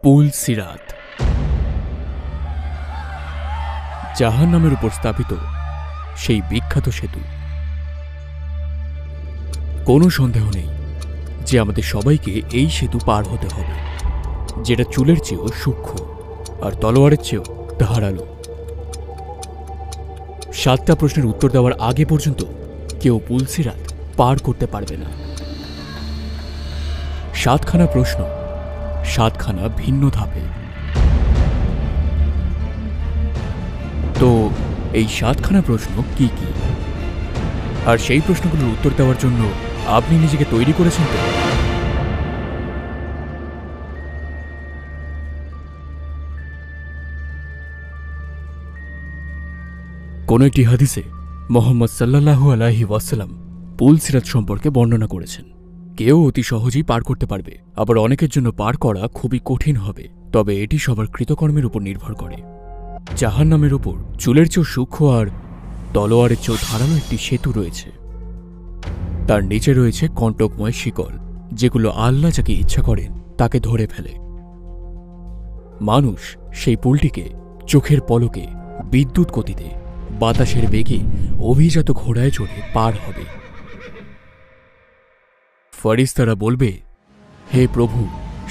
পুল সিরাত জাহান্নামের উপর স্থাপিত সেই বিখ্যাত সেতু। কোনো সন্দেহ নেই যে আমাদের সবাইকে এই সেতু পার হতে হবে, যেটা চুলের চেয়েও সূক্ষ্ম আর তলোয়ারের চেয়েও ধারালো। 7টা প্রশ্নের উত্তর দেওয়ার আগে পর্যন্ত কেউ পুল সিরাত পার করতে পারবে না। 7খানা প্রশ্ন, 7খানা ভিন্ন ধাপে। তো এই 7খানা প্রশ্ন কি কি, আর সেই প্রশ্নগুলোর উত্তর দেওয়ার জন্য আপনি নিজেকে তৈরি করেছেন তো? কোন একটি হাদিসে মুহাম্মদ সাল্লাল্লাহু আলাইহি ওয়াসাল্লাম পুল সিরাত সম্পর্কে বর্ণনা করেছেন। কেউ অতি সহজেই পার করতে পারবে, আবার অনেকের জন্য পার করা খুবই কঠিন হবে। তবে এটি সবার কৃতকর্মের উপর নির্ভর করে। জাহান্নামের উপর চুলের চেয়েও সূক্ষ্ম আর তলোয়ারের চেয়েও ধারালো একটি সেতু রয়েছে। তার নিচে রয়েছে কণ্টকময় শিকল, যেগুলো আল্লাহ যাকে ইচ্ছা করেন তাকে ধরে ফেলে। মানুষ সেই পুলটিকে চোখের পলকে, বিদ্যুৎ গতিতে, বাতাসের বেগে, অভিজাত ঘোড়ায় চড়ে পার হবে। ফেরেশতারা বলবে, হে প্রভু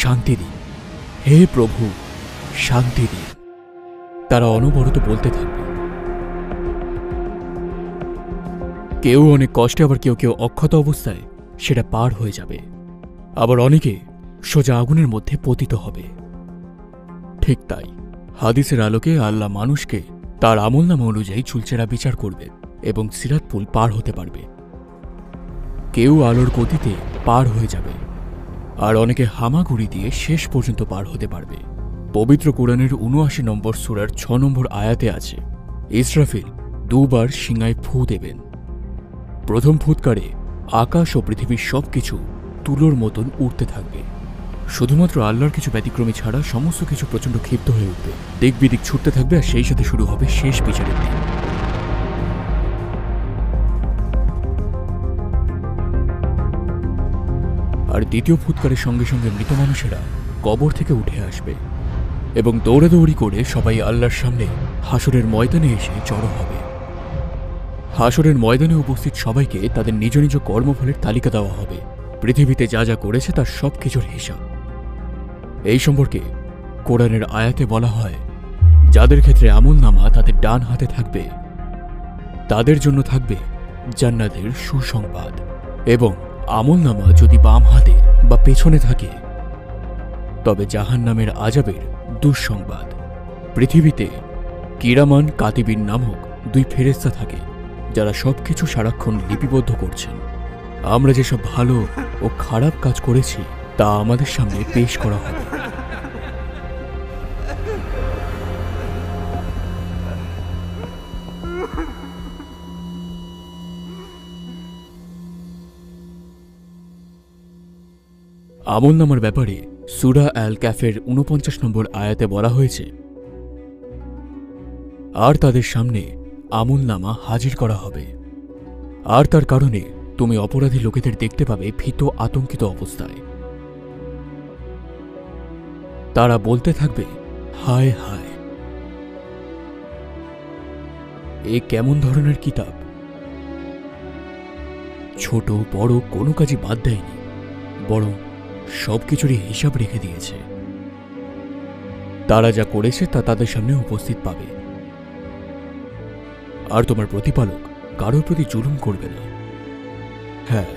শান্তি দিন, হে প্রভু শান্তি দিন। তারা অনবরত বলতে থাকবে। কেউ অনেক কষ্টে, আবার কেউ কেউ অক্ষত অবস্থায় সেটা পার হয়ে যাবে। আবার অনেকে সোজা আগুনের মধ্যে পতিত হবে। ঠিক তাই, হাদিসের আলোকে আল্লাহ মানুষকে তার আমলনামা অনুযায়ী চুলচেরা বিচার করবে এবং সিরাত পুল পার হতে পারবে। কেউ আলোর গতিতে পার হয়ে যাবে, আর অনেকে হামাগুড়ি দিয়ে শেষ পর্যন্ত পার হতে পারবে। পবিত্র কোরআনের ৭৯ নম্বর সূরার ৬ নম্বর আয়াতে আছে, ইসরাফিল 2 বার শিঙায় ফু দেবেন। প্রথম ফুৎকারে আকাশ ও পৃথিবীর সবকিছু তুলোর মতন উড়তে থাকবে। শুধুমাত্র আল্লাহর কিছু ব্যতিক্রমী ছাড়া সমস্ত কিছু প্রচণ্ড ক্ষিপ্ত হয়ে উঠবে, দিক বিদিক ছুটতে থাকবে, আর সেই সাথে শুরু হবে শেষ বিচারের দিন। আর দ্বিতীয় ফুৎকারের সঙ্গে সঙ্গে মৃত মানুষেরা কবর থেকে উঠে আসবে এবং দৌড়াদৌড়ি করে সবাই আল্লাহর সামনে হাসরের ময়দানে এসে জড়ো হবে। হাসরের ময়দানে উপস্থিত সবাইকে তাদের নিজ নিজ কর্মফলের তালিকা দেওয়া হবে। পৃথিবীতে যা যা করেছে তার সব কিছুর হিসাব। এই সম্পর্কে কোরআনের আয়াতে বলা হয়, যাদের ক্ষেত্রে আমলনামা তাদের ডান হাতে থাকবে তাদের জন্য থাকবে জান্নাতের সুসংবাদ, এবং আমলনামা যদি বাম হাতে বা পেছনে থাকে তবে জাহান্নামের আযাবের দুঃসংবাদ। পৃথিবীতে কিরামান কাতিবিন নামক 2 ফেরেশতা থাকে, যারা সবকিছু সারাক্ষণ লিপিবদ্ধ করছেন। আমরা যেসব ভালো ও খারাপ কাজ করেছি তা আমাদের সামনে পেশ করা হবে। আমলনামার ব্যাপারে সূরা আল কাফের ৪৯ নম্বর আয়াতে বলা হয়েছে, আর তাদের সামনে আমলনামা হাজির করা হবে, আর তার কারণে তুমি অপরাধী লোকেদের দেখতে পাবে ভীত আতঙ্কিত অবস্থায়। তারা বলতে থাকবে, হায় হায়, এ কেমন ধরনের কিতাব! ছোট বড় কোনো কাজই বাদ দেয়নি, বরং সবকিছুরই হিসাব রেখে দিয়েছে। তারা যা করেছে তা তাদের সামনে উপস্থিত পাবে। আর তোমার প্রতিপালক কারোর প্রতি জুলুম করবে না। হ্যাঁ,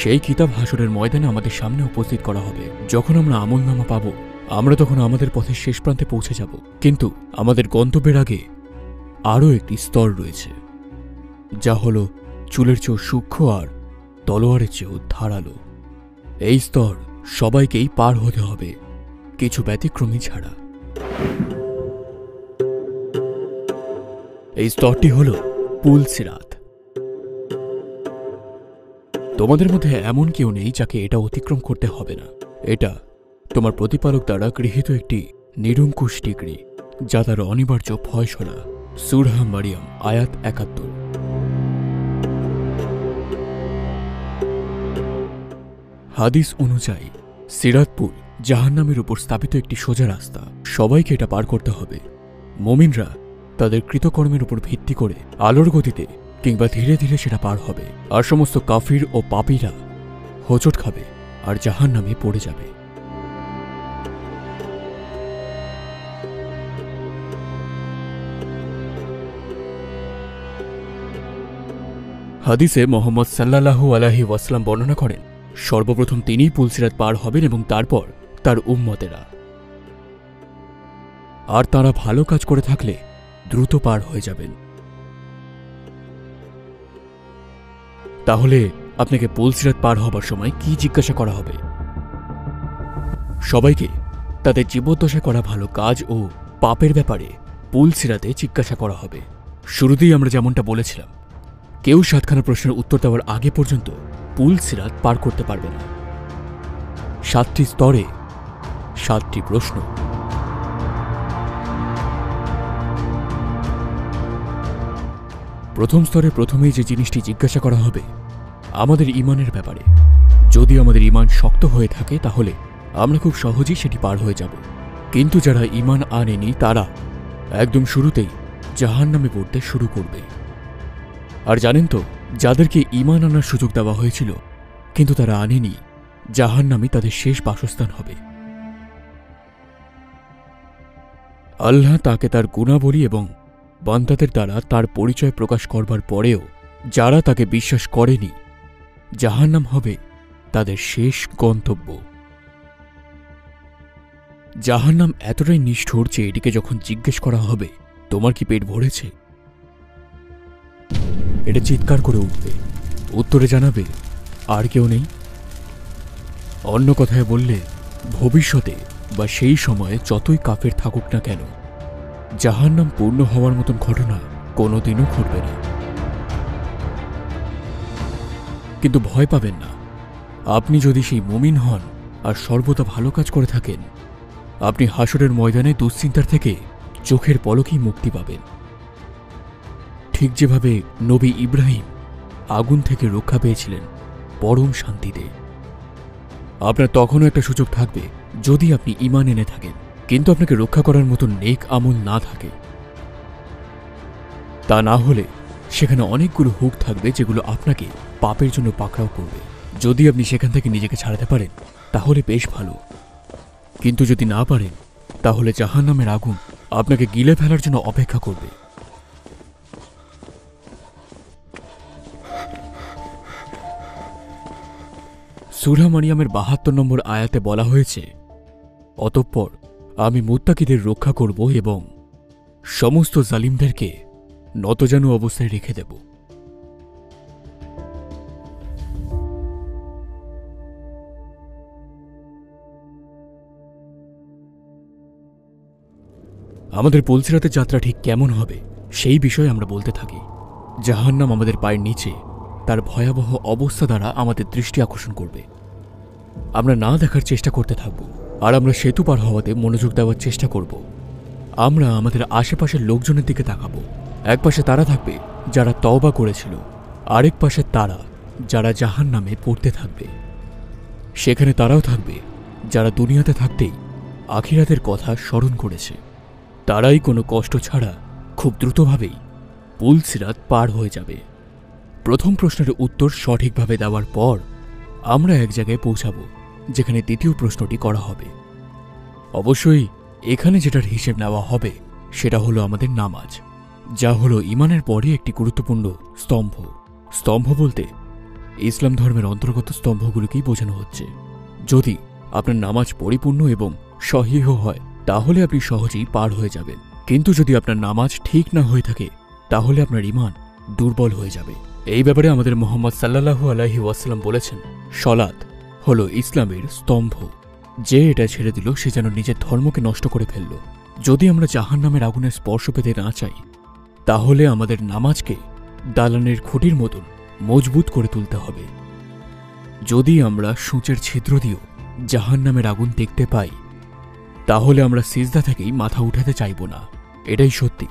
সেই কিতাব হাসরের ময়দানে আমাদের সামনে উপস্থিত করা হবে। যখন আমরা আমলনামা পাব, আমরা তখন আমাদের পথের শেষ প্রান্তে পৌঁছে যাব। কিন্তু আমাদের গন্তব্যের আগে আরও একটি স্তর রয়েছে, যা হল চুলের চেয়েও সূক্ষ্ম আর তলোয়ারের চেয়েও ধারালো। এই স্তর সবাইকেই পার হতে হবে, কিছু ব্যতিক্রমী ছাড়া। এই স্তরটি হল পুল সিরাত। তোমাদের মধ্যে এমন কেউ নেই যাকে এটা অতিক্রম করতে হবে না। এটা তোমার প্রতিপালক দ্বারা গৃহীত একটি নিরঙ্কুশ ডিগ্রি, যা তার অনিবার্য ফয়সালা। সূরা মারিয়াম আয়াত ৭১। হাদিস অনুযায়ী সিরাত পুল জাহান্নামের উপর স্থাপিত একটি সোজা রাস্তা। সবাইকে এটা পার করতে হবে। মুমিনরা তাদের কৃতকর্মের উপর ভিত্তি করে আলোর গতিতে কিংবা ধীরে ধীরে সেটা পার হবে, আর সমস্ত কাফির ও পাপীরা হোঁচট খাবে আর জাহান্নামে পড়ে যাবে। হাদিসে মোহাম্মদ সাল্লাল্লাহু আলাইহি ওয়াসাল্লাম বর্ণনা করেন, সর্বপ্রথম তিনিই পুলসিরাত পার হবেন এবং তারপর তার উম্মতেরা। আর তারা ভালো কাজ করে থাকলে দ্রুত পার হয়ে যাবেন। তাহলে আপনাকে পুলসিরাত পার হবার সময় কি জিজ্ঞাসা করা হবে? সবাইকে তাদের জীবদ্দশায় করা ভালো কাজ ও পাপের ব্যাপারে পুলসিরাতে জিজ্ঞাসা করা হবে। শুরুতেই আমরা যেমনটা বলেছিলাম, কেউ 7খানা প্রশ্নের উত্তর দেওয়ার আগে পর্যন্ত পুলসিরাত পার করতে পারবে না। 7টি স্তরে 7টি প্রশ্ন। প্রথম স্তরে প্রথমেই যে জিনিসটি জিজ্ঞাসা করা হবে আমাদের ঈমানের ব্যাপারে। যদি আমাদের ঈমান শক্ত হয়ে থাকে তাহলে আমরা খুব সহজেই সেটি পার হয়ে যাব, কিন্তু যারা ঈমান আনেনি তারা একদম শুরুতেই জাহান্নামে পড়তে শুরু করবে। আর জানেন তো, যাদেরকে ঈমান আনার সুযোগ দেওয়া হয়েছিল কিন্তু তারা আনেনি, জাহান্নামই তাদের শেষ বাসস্থান হবে। আল্লাহ তাকে তার গুণাবলী এবং বান্দাদের দ্বারা তার পরিচয় প্রকাশ করবার পরেও যারা তাকে বিশ্বাস করেনি, জাহান্নাম হবে তাদের শেষ গন্তব্য। জাহান্নাম এতটাই নিষ্ঠুর যে এটিকে যখন জিজ্ঞেস করা হবে তোমার কি পেট ভরেছে, এটা চিৎকার করে উঠবে, উত্তরে জানাবে আর কেউ নেই। অন্য কথায় বললে, ভবিষ্যতে বা সেই সময়ে যতই কাফের থাকুক না কেন, জাহান্নাম পূর্ণ হওয়ার মতন ঘটনা কোনোদিনও ঘটবে না। কিন্তু ভয় পাবেন না, আপনি যদি সেই মুমিন হন আর সর্বদা ভালো কাজ করে থাকেন, আপনি হাসরের ময়দানে দুশ্চিন্তার থেকে চোখের পলকেই মুক্তি পাবেন। ঠিক যেভাবে নবী ইব্রাহিম আগুন থেকে রক্ষা পেয়েছিলেন পরম শান্তিতে। আপনার তখনও একটা সুযোগ থাকবে যদি আপনি ঈমান এনে থাকেন, কিন্তু আপনাকে রক্ষা করার মতন নেক আমল না থাকে। তা না হলে সেখানে অনেকগুলো হুক থাকবে যেগুলো আপনাকে পাপের জন্য পাকড়াও করবে। যদি আপনি সেখান থেকে নিজেকে ছাড়াতে পারেন তাহলে বেশ ভালো, কিন্তু যদি না পারেন তাহলে জাহান্নামের আগুন আপনাকে গিলে ফেলার জন্য অপেক্ষা করবে। সূরা মারিয়ামের ৭২ নম্বর আয়াতে বলা হয়েছে, অতঃপর আমি মুত্তাকিদের রক্ষা করব এবং সমস্ত জালিমদেরকে নতজানু অবস্থায় রেখে দেব। আমাদের পুলসিরাতের যাত্রা ঠিক কেমন হবে সেই বিষয়ে আমরা বলতে থাকি। জাহান্নাম আমাদের পায়ের নিচে তার ভয়াবহ অবস্থা দ্বারা আমাদের দৃষ্টি আকর্ষণ করবে। আমরা না দেখার চেষ্টা করতে থাকব, আর আমরা সেতু পার হওয়াতে মনোযোগ দেওয়ার চেষ্টা করব। আমরা আমাদের আশেপাশের লোকজনের দিকে তাকাবো। এক পাশে তারা থাকবে যারা তওবা করেছিল, আরেক পাশে তারা যারা জাহান্নামে পড়তে থাকবে। সেখানে তারাও থাকবে যারা দুনিয়াতে থাকতেই আখিরাতের কথা স্মরণ করেছে। তারাই কোনো কষ্ট ছাড়া খুব দ্রুতভাবেই পুলসিরাত পার হয়ে যাবে। প্রথম প্রশ্নের উত্তর সঠিকভাবে দেওয়ার পর আমরা এক জায়গায় পৌঁছাব যেখানে দ্বিতীয় প্রশ্নটি করা হবে। অবশ্যই এখানে যেটার হিসেব নেওয়া হবে সেটা হলো আমাদের নামাজ, যা হলো ঈমানের পরে একটি গুরুত্বপূর্ণ স্তম্ভ। স্তম্ভ বলতে ইসলাম ধর্মের অন্তর্গত স্তম্ভগুলোকেই বোঝানো হচ্ছে। যদি আপনার নামাজ পরিপূর্ণ এবং সহিহ হয় তাহলে আপনি সহজেই পার হয়ে যাবেন, কিন্তু যদি আপনার নামাজ ঠিক না হয়ে থাকে তাহলে আপনার ঈমান দুর্বল হয়ে যাবে। এই ব্যাপারে আমাদের মুহাম্মদ সাল্লাল্লাহু আলাইহি ওয়াসাল্লাম বলেছেন, সলাত হলো ইসলামের স্তম্ভ। যে এটা ছেড়ে দিল সে যেন নিজের ধর্মকে নষ্ট করে ফেলল। যদি আমরা জাহান্নামের আগুনের স্পর্শ পেতে না চাই তাহলে আমাদের নামাজকে দালানের খুঁটির মতন মজবুত করে তুলতে হবে। যদি আমরা সূঁচের ছিদ্র দিয়েও জাহান্নামের আগুন দেখতে পাই তাহলে আমরা সিজদা থেকেই মাথা উঠাতে চাইব না। এটাই সত্যি।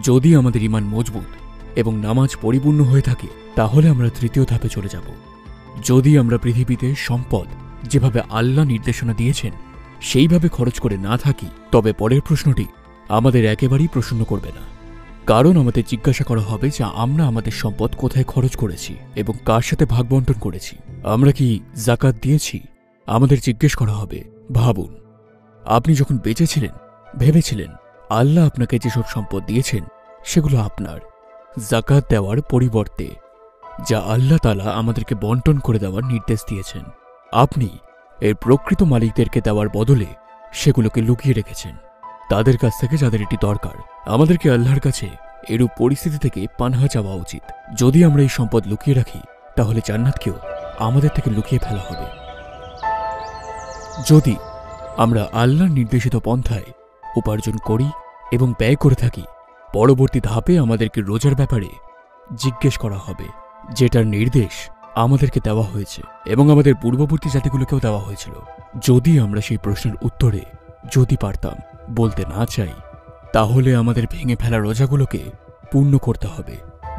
যদি আমাদের ঈমান মজবুত এবং নামাজ পরিপূর্ণ হয়ে থাকে তাহলে আমরা তৃতীয় ধাপে চলে যাব। যদি আমরা পৃথিবীতে সম্পদ যেভাবে আল্লাহ নির্দেশনা দিয়েছেন সেইভাবে খরচ করে না থাকি, তবে পরের প্রশ্নটি আমাদের একেবারেই প্রসন্ন করবে না। কারণ আমাদের জিজ্ঞাসা করা হবে যে আমরা আমাদের সম্পদ কোথায় খরচ করেছি এবং কার সাথে ভাগ বন্টন করেছি। আমরা কি জাকাত দিয়েছি? আমাদের জিজ্ঞেস করা হবে, ভাবুন, আপনি যখন বেঁচে ছিলেন ভেবেছিলেন আল্লাহ আপনাকে যেসব সম্পদ দিয়েছেন সেগুলো আপনার, জাকাত দেওয়ার পরিবর্তে যা আল্লাহ তাআলা আমাদেরকে বন্টন করে দেওয়ার নির্দেশ দিয়েছেন, আপনি এর প্রকৃত মালিকদেরকে দেওয়ার বদলে সেগুলোকে লুকিয়ে রেখেছেন তাদের কাছ থেকে যাদের এটি দরকার। আমাদেরকে আল্লাহর কাছে এরূপ পরিস্থিতি থেকে পানাহা চাওয়া উচিত। যদি আমরা এই সম্পদ লুকিয়ে রাখি তাহলে জান্নাতকেও আমাদের থেকে লুকিয়ে ফেলা হবে। যদি আমরা আল্লাহর নির্দেশিত পন্থায় উপার্জন করি এবং ব্যয় করে থাকি, পরবর্তী ধাপে আমাদেরকে রোজার ব্যাপারে জিজ্ঞেস করা হবে, যেটার নির্দেশ আমাদেরকে দেওয়া হয়েছে এবং আমাদের পূর্ববর্তী জাতিগুলোকেও দেওয়া হয়েছিল। যদি আমরা সেই প্রশ্নের উত্তরে যদি পারতাম বলতে না চাই, তাহলে আমাদের ভেঙে ফেলা রোজাগুলোকে পূর্ণ করতে হবে,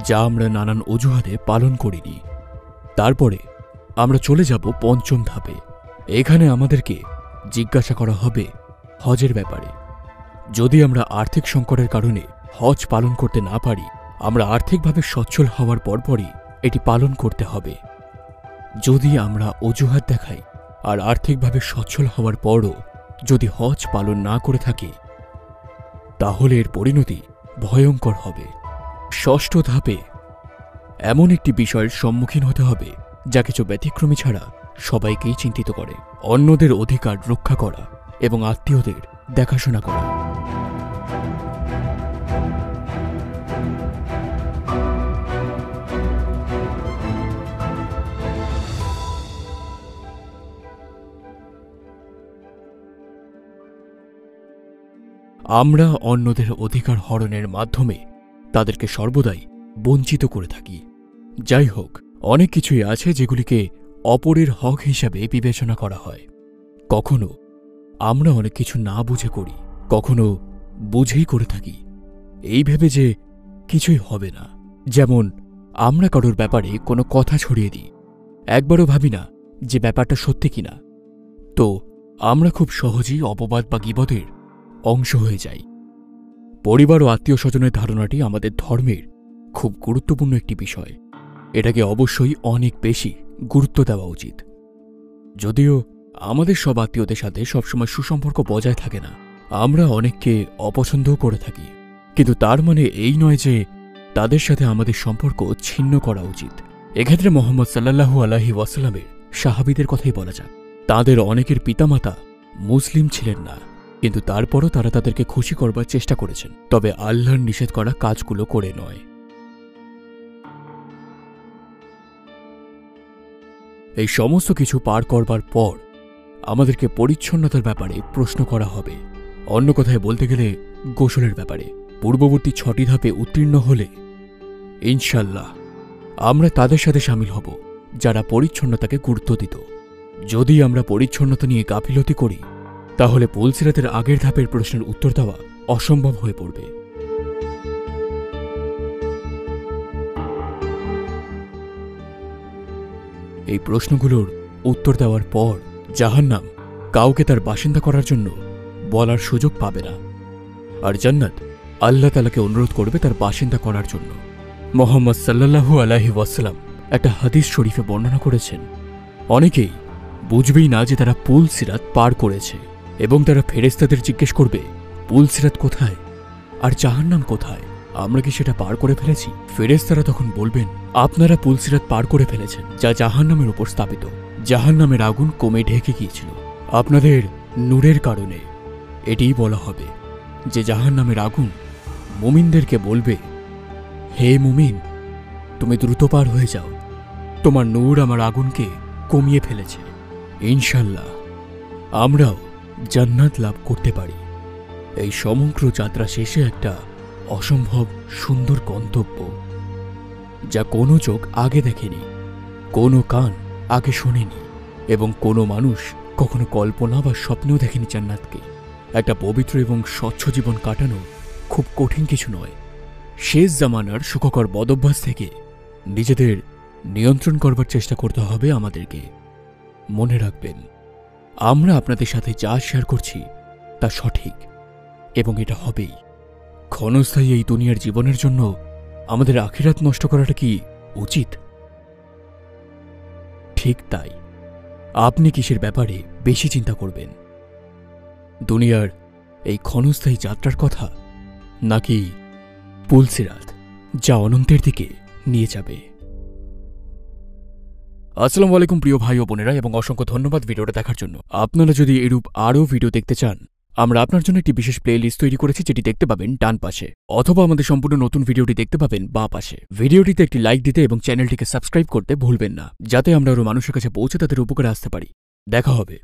যা আমরা নানান অজুহাতে পালন করিনি। তারপরে আমরা চলে যাব পঞ্চম ধাপে। এখানে আমাদেরকে জিজ্ঞাসা করা হবে হজের ব্যাপারে। যদি আমরা আর্থিক সংকটের কারণে হজ পালন করতে না পারি, আমরা আর্থিকভাবে সচ্ছল হওয়ার পরপরই এটি পালন করতে হবে। যদি আমরা অজুহাত দেখাই আর আর্থিকভাবে সচ্ছল হওয়ার পরও যদি হজ পালন না করে থাকি, তাহলে এর পরিণতি ভয়ঙ্কর হবে। ষষ্ঠ ধাপে এমন একটি বিষয়ের সম্মুখীন হতে হবে যা কিছু ব্যতিক্রমী ছাড়া সবাইকেই চিন্তিত করে, অন্যদের অধিকার রক্ষা করা এবং আত্মীয়দের দেখাশোনা করা। আমরা অন্যদের অধিকার হরণের মাধ্যমে তাদেরকে সর্বদাই বঞ্চিত করে থাকি। যাই হোক, অনেক কিছুই আছে যেগুলিকে অপরের হক হিসাবে বিবেচনা করা হয়। কখনো আমরা অনেক কিছু না বুঝে করি, কখনো বুঝেই করে থাকি এই ভেবে যে কিছুই হবে না। যেমন আমরা কারোর ব্যাপারে কোনো কথা ছড়িয়ে দিই, একবারও ভাবি না যে ব্যাপারটা সত্যি কিনা, তো আমরা খুব সহজেই অপবাদ বা গীবতের অংশ হয়ে যাই। পরিবার ও আত্মীয় স্বজনের ধারণাটি আমাদের ধর্মের খুব গুরুত্বপূর্ণ একটি বিষয়। এটাকে অবশ্যই অনেক বেশি গুরুত্ব দেওয়া উচিত। যদিও আমাদের সব আত্মীয়দের সাথে সবসময় সুসম্পর্ক বজায় থাকে না, আমরা অনেককে অপছন্দও করে থাকি, কিন্তু তার মানে এই নয় যে তাদের সাথে আমাদের সম্পর্ক ছিন্ন করা উচিত। এক্ষেত্রে মুহাম্মদ সাল্লাল্লাহু আলাইহি ওয়াসাল্লামের সাহাবীদের কথাই বলা যাক। তাদের অনেকের পিতামাতা মুসলিম ছিলেন না, কিন্তু তারপরও তারা তাদেরকে খুশি করবার চেষ্টা করেছেন, তবে আল্লাহর নিষেধ করা কাজগুলো করে নয়। এই সমস্ত কিছু পার করবার পর আমাদেরকে পরিচ্ছন্নতার ব্যাপারে প্রশ্ন করা হবে। অন্য কথায় বলতে গেলে গোসলের ব্যাপারে। পূর্ববর্তী 6টি ধাপে উত্তীর্ণ হলে ইনশাল্লাহ আমরা তাদের সাথে শামিল হব যারা পরিচ্ছন্নতাকে গুরুত্ব দিত। যদি আমরা পরিচ্ছন্নতা নিয়ে গাফিলতি করি, তাহলে পুলসিরাতের আগের ধাপের প্রশ্নের উত্তর দেওয়া অসম্ভব হয়ে পড়বে। এই প্রশ্নগুলোর উত্তর দেওয়ার পর জাহান্নাম কাউকে তার বাসিন্দা করার জন্য বলার সুযোগ পাবে না, আর জান্নাত আল্লাহ তাআলাকে অনুরোধ করবে তার বাসিন্দা করার জন্য। মুহাম্মদ সাল্লাল্লাহু আলাইহি ওয়াসাল্লাম একটা হাদিস শরীফে বর্ণনা করেছেন, অনেকেই বুঝবেই না যে তারা পুলসিরাত পার করেছে এবং তারা ফেরেশতাদের জিজ্ঞেস করবে, পুলসিরাত কোথায় আর জাহান্নাম কোথায়? আমরা কি সেটা পার করে ফেলেছি? ফেরেশতারা তখন বলবেন, আপনারা পুলসিরাত পার করে ফেলেছেন, যা জাহান্নামের উপর স্থাপিত। জাহান্নামের আগুন কমে ঢেকে গিয়েছিল আপনাদের নূরের কারণে। এটিই বলা হবে যে জাহান্নামের আগুন মুমিনদেরকে বলবে, হে মুমিন, তুমি দ্রুত পার হয়ে যাও, তোমার নূর আমার আগুনকে কমিয়ে ফেলেছে। ইনশাল্লাহ আমরাও জান্নাত লাভ করতে পারি। এই সমগ্র যাত্রা শেষে একটা অসম্ভব সুন্দর গন্তব্য, যা কোনো চোখ আগে দেখেনি, কোনো কান আগে শোনেনি এবং কোনো মানুষ কখনো কল্পনা বা স্বপ্নেও দেখেনি জান্নাতকে। একটা পবিত্র এবং স্বচ্ছ জীবন কাটানো খুব কঠিন কিছু নয়। শেষ জামানার সুখকর বদভ্যাস থেকে নিজেদের নিয়ন্ত্রণ করবার চেষ্টা করতে হবে আমাদেরকে। মনে রাখবেন, আমরা আপনাদের সাথে যা শেয়ার করছি তা সঠিক এবং এটা হবেই। ক্ষণস্থায়ী এই দুনিয়ার জীবনের জন্য আমাদের আখিরাত নষ্ট করাটা কি উচিত? ঠিক তাই। আপনি কিসের ব্যাপারে বেশি চিন্তা করবেন, দুনিয়ার এই ক্ষণস্থায়ী যাত্রার কথা, নাকি পুলসিরাত যা অনন্তের দিকে নিয়ে যাবে? আসসালামু আলাইকুম প্রিয় ভাই ও বোনেরা, এবং অসংখ্য ধন্যবাদ ভিডিওটা দেখার জন্য। আপনারা যদি এরূপ আরও ভিডিও দেখতে চান, আমরা আপনার জন্য একটি বিশেষ প্লে লিস্ট তৈরি করেছি, যেটি দেখতে পাবেন ডান পাশে, অথবা আমাদের সম্পূর্ণ নতুন ভিডিওটি দেখতে পাবেন বাঁ পাশে। ভিডিওটিতে একটি লাইক দিতে এবং চ্যানেলটিকে সাবস্ক্রাইব করতে ভুলবেন না, যাতে আমরা আরও মানুষের কাছে পৌঁছে তাদের উপকারে আসতে পারি। দেখা হবে।